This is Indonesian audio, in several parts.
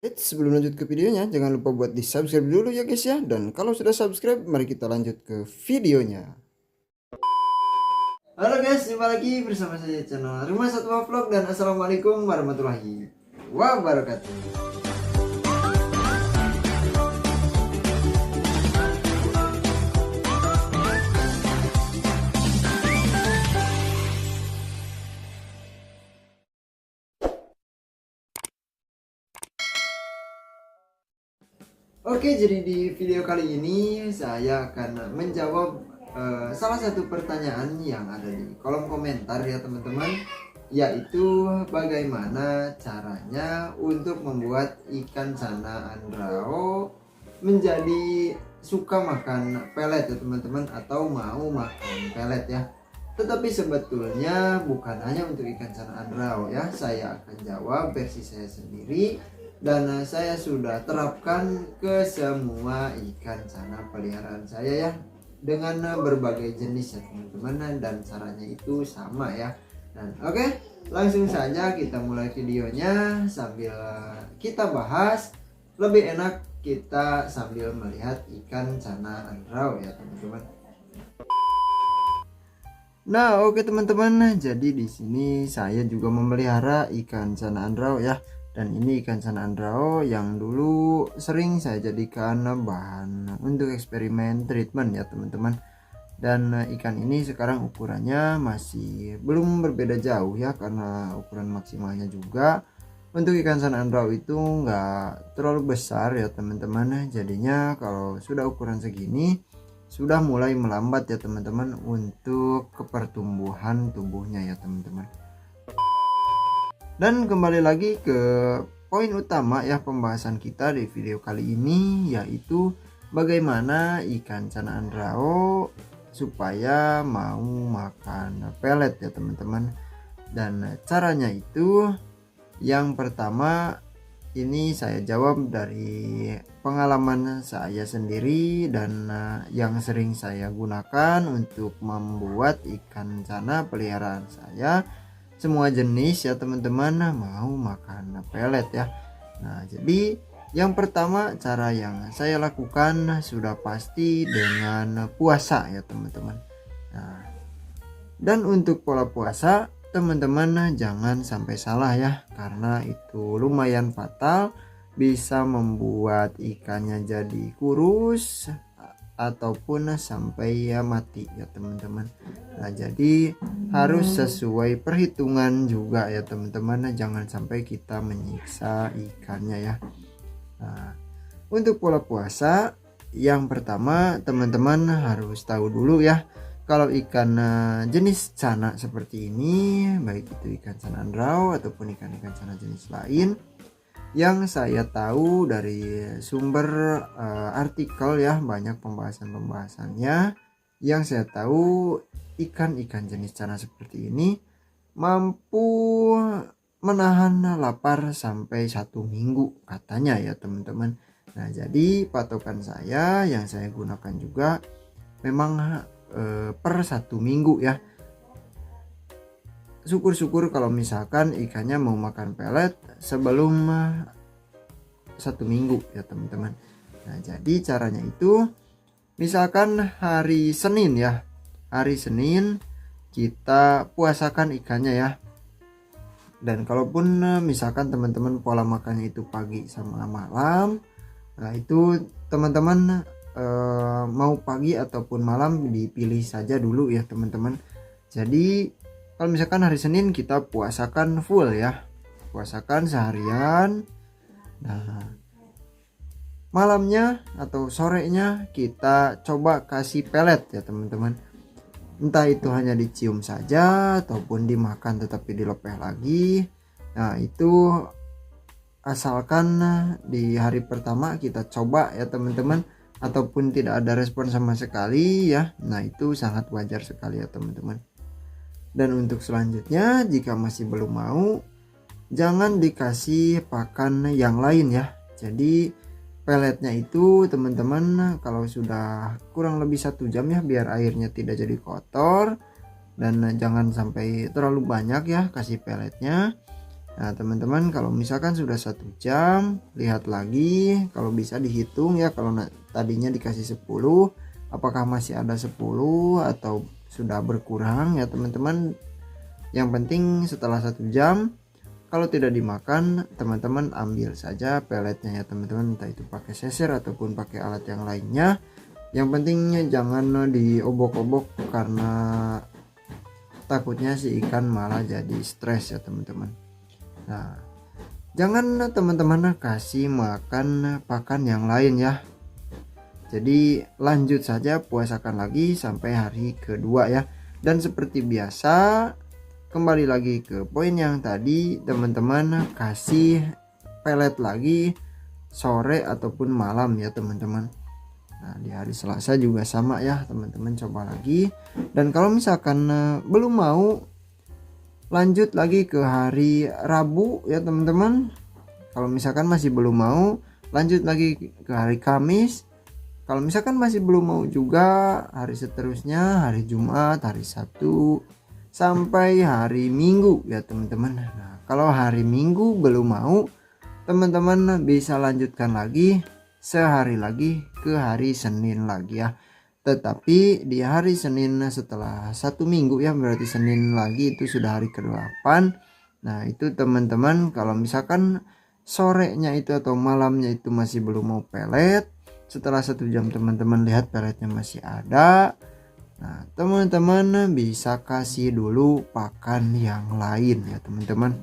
Sebelum lanjut ke videonya, jangan lupa buat di subscribe dulu ya guys ya. Dan kalau sudah subscribe, mari kita lanjut ke videonya. Halo guys, jumpa lagi bersama saya channel Rumah Satwa Vlog. Dan assalamualaikum warahmatullahi wabarakatuh. Oke, jadi di video kali ini saya akan menjawab salah satu pertanyaan yang ada di kolom komentar ya teman-teman, yaitu bagaimana caranya untuk membuat ikan sana andrao menjadi suka makan pelet ya teman-teman, atau mau makan pelet ya. Tetapi sebetulnya bukan hanya untuk ikan sana andrao ya, saya akan jawab versi saya sendiri dan saya sudah terapkan ke semua ikan sana peliharaan saya ya, dengan berbagai jenis ya teman-teman, dan caranya itu sama ya. Dan oke, langsung saja kita mulai videonya sambil kita bahas. Lebih enak kita sambil melihat ikan sana andrao ya teman-teman. Nah, oke teman-teman, jadi di sini saya juga memelihara ikan sana andrao ya. Dan ini ikan sana andrao yang dulu sering saya jadikan bahan untuk eksperimen treatment ya teman-teman. Dan ikan ini sekarang ukurannya masih belum berbeda jauh ya, karena ukuran maksimalnya juga untuk ikan sana andrao itu nggak terlalu besar ya teman-teman. Jadinya kalau sudah ukuran segini sudah mulai melambat ya teman-teman untuk kepertumbuhan tubuhnya ya teman-teman. Dan kembali lagi ke poin utama ya pembahasan kita di video kali ini, yaitu bagaimana ikan sana andrao supaya mau makan pelet ya teman-teman. Dan caranya itu, yang pertama ini saya jawab dari pengalaman saya sendiri dan yang sering saya gunakan untuk membuat ikan sana peliharaan saya, semua jenis ya teman-teman, mau makan pelet ya. Nah, jadi yang pertama cara yang saya lakukan sudah pasti dengan puasa ya teman-teman. Nah, dan untuk pola puasa teman-teman jangan sampai salah ya, karena itu lumayan fatal, bisa membuat ikannya jadi kurus ataupun sampai ya mati ya teman-teman. Nah, jadi harus sesuai perhitungan juga ya teman-teman, jangan sampai kita menyiksa ikannya ya. Nah, untuk pola puasa yang pertama teman-teman harus tahu dulu ya, kalau ikan jenis cana seperti ini, baik itu ikan cana andrao ataupun ikan-ikan cana jenis lain, yang saya tahu dari sumber artikel ya, banyak pembahasannya, yang saya tahu ikan-ikan jenis cana seperti ini mampu menahan lapar sampai 1 minggu katanya ya teman-teman. Nah, jadi patokan saya yang saya gunakan juga memang per 1 minggu ya. Syukur-syukur kalau misalkan ikannya mau makan pelet sebelum 1 minggu ya teman-teman. Nah, jadi caranya itu, misalkan hari Senin ya, hari Senin kita puasakan ikannya ya. Dan kalaupun misalkan teman-teman pola makannya itu pagi sama malam, nah itu teman-teman mau pagi ataupun malam dipilih saja dulu ya teman-teman. Jadi kalau misalkan hari Senin kita puasakan full ya, puasakan seharian. Nah, malamnya atau sorenya kita coba kasih pelet ya teman-teman. Entah itu hanya dicium saja ataupun dimakan tetapi dilepeh lagi. Nah, itu asalkan di hari pertama kita coba ya teman-teman, ataupun tidak ada respon sama sekali ya, nah itu sangat wajar sekali ya teman-teman. Dan untuk selanjutnya, jika masih belum mau, jangan dikasih pakan yang lain ya. Jadi peletnya itu teman-teman kalau sudah kurang lebih 1 jam ya, biar airnya tidak jadi kotor, dan jangan sampai terlalu banyak ya kasih peletnya. Nah teman-teman, kalau misalkan sudah 1 jam, lihat lagi, kalau bisa dihitung ya, kalau tadinya dikasih 10, apakah masih ada 10 atau sudah berkurang ya teman-teman. Yang penting setelah 1 jam, kalau tidak dimakan, teman-teman ambil saja peletnya ya teman-teman, entah itu pakai seser ataupun pakai alat yang lainnya. Yang pentingnya jangan diobok-obok, karena takutnya si ikan malah jadi stres ya teman-teman. Nah, jangan teman-teman kasih makan pakan yang lain ya. Jadi lanjut saja puasakan lagi sampai hari kedua ya. Dan seperti biasa, kembali lagi ke poin yang tadi, teman-teman kasih pelet lagi sore ataupun malam ya teman-teman. Nah di hari Selasa juga sama ya teman-teman, coba lagi. Dan kalau misalkan belum mau, lanjut lagi ke hari Rabu ya teman-teman. Kalau misalkan masih belum mau, lanjut lagi ke hari Kamis. Kalau misalkan masih belum mau juga, hari seterusnya hari Jumat, hari Sabtu, sampai hari Minggu ya teman-teman. Nah kalau hari Minggu belum mau, teman-teman bisa lanjutkan lagi sehari lagi ke hari Senin lagi ya. Tetapi di hari Senin setelah 1 minggu ya, berarti Senin lagi itu sudah hari ke-8. Nah itu teman-teman, kalau misalkan sorenya itu atau malamnya itu masih belum mau pelet, setelah 1 jam teman-teman lihat peletnya masih ada, nah teman-teman bisa kasih dulu pakan yang lain ya teman-teman.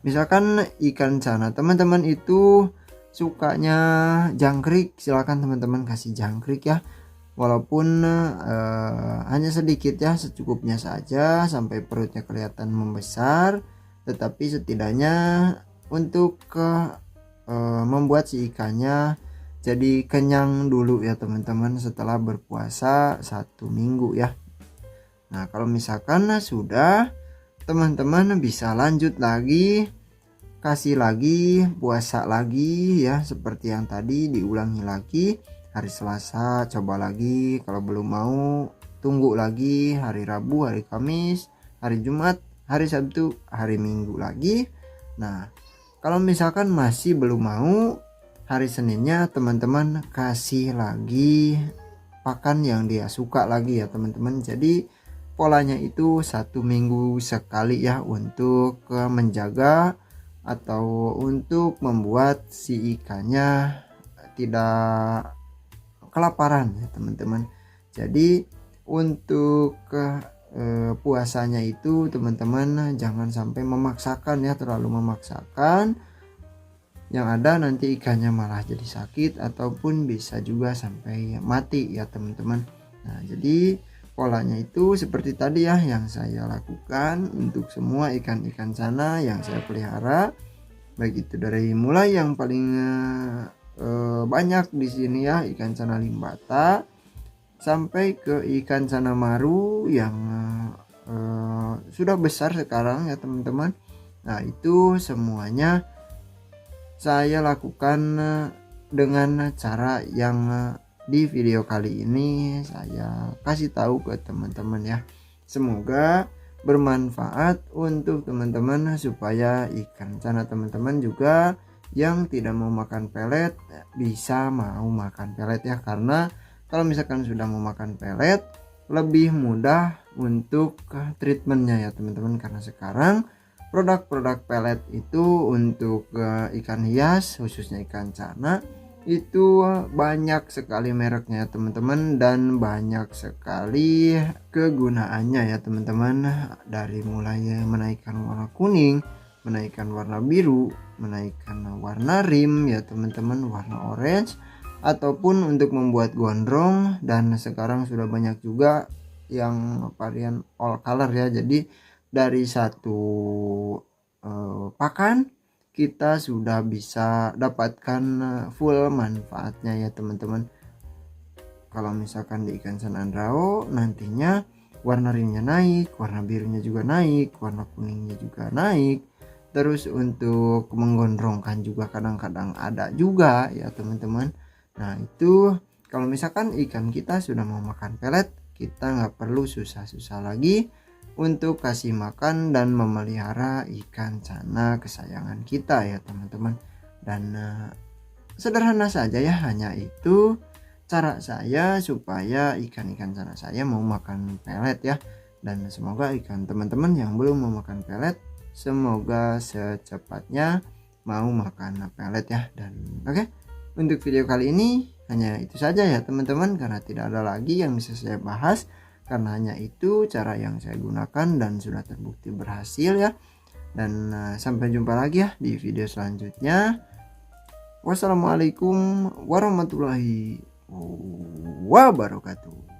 Misalkan ikan cana teman-teman itu sukanya jangkrik, silakan teman-teman kasih jangkrik ya, walaupun hanya sedikit ya, secukupnya saja sampai perutnya kelihatan membesar, tetapi setidaknya untuk membuat si ikannya jadi kenyang dulu ya teman-teman setelah berpuasa 1 minggu ya. Nah kalau misalkan sudah, teman-teman bisa lanjut lagi, kasih lagi, puasa lagi ya, seperti yang tadi diulangi lagi. Hari Selasa coba lagi, kalau belum mau tunggu lagi hari Rabu, hari Kamis, hari Jumat, hari Sabtu, hari Minggu lagi. Nah kalau misalkan masih belum mau, hari Seninnya teman-teman kasih lagi pakan yang dia suka lagi ya teman-teman. Jadi polanya itu 1 minggu sekali ya, untuk menjaga atau untuk membuat si ikannya tidak kelaparan ya teman-teman. Jadi untuk puasanya itu teman-teman jangan sampai memaksakan ya, terlalu memaksakan, yang ada nanti ikannya malah jadi sakit ataupun bisa juga sampai mati ya teman-teman. Nah jadi polanya itu seperti tadi ya yang saya lakukan untuk semua ikan-ikan sana yang saya pelihara, baik itu dari mulai yang paling banyak di sini ya, ikan cana limbata, sampai ke ikan cana maru yang sudah besar sekarang ya teman-teman. Nah itu semuanya saya lakukan dengan cara yang di video kali ini saya kasih tahu ke teman-teman ya. Semoga bermanfaat untuk teman-teman, supaya ikan cana teman-teman juga yang tidak mau makan pelet bisa mau makan pelet ya. Karena kalau misalkan sudah mau makan pelet, lebih mudah untuk treatmentnya ya teman-teman. Karena sekarang produk-produk pelet itu untuk ikan hias, khususnya ikan cana, itu banyak sekali mereknya teman-teman, dan banyak sekali kegunaannya ya teman-teman. Dari mulai menaikkan warna kuning, menaikkan warna biru, menaikkan warna rim ya teman-teman, warna orange, ataupun untuk membuat gondrong. Dan sekarang sudah banyak juga yang varian all color ya. Jadi dari satu pakan kita sudah bisa dapatkan full manfaatnya ya teman-teman. Kalau misalkan di ikan sandrao nantinya warna rimnya naik, warna birunya juga naik, warna kuningnya juga naik. Terus untuk menggondrongkan juga kadang-kadang ada juga ya teman-teman. Nah itu kalau misalkan ikan kita sudah mau makan pelet, kita nggak perlu susah-susah lagi untuk kasih makan dan memelihara ikan cana kesayangan kita ya teman-teman. Dan sederhana saja ya, hanya itu cara saya supaya ikan-ikan cana saya mau makan pelet ya. Dan semoga ikan teman-teman yang belum mau makan pelet, semoga secepatnya mau makan pelet ya. Dan oke, untuk video kali ini hanya itu saja ya teman-teman, karena tidak ada lagi yang bisa saya bahas, karena hanya itu cara yang saya gunakan dan sudah terbukti berhasil ya. Dan sampai jumpa lagi ya di video selanjutnya. Wassalamualaikum warahmatullahi wabarakatuh.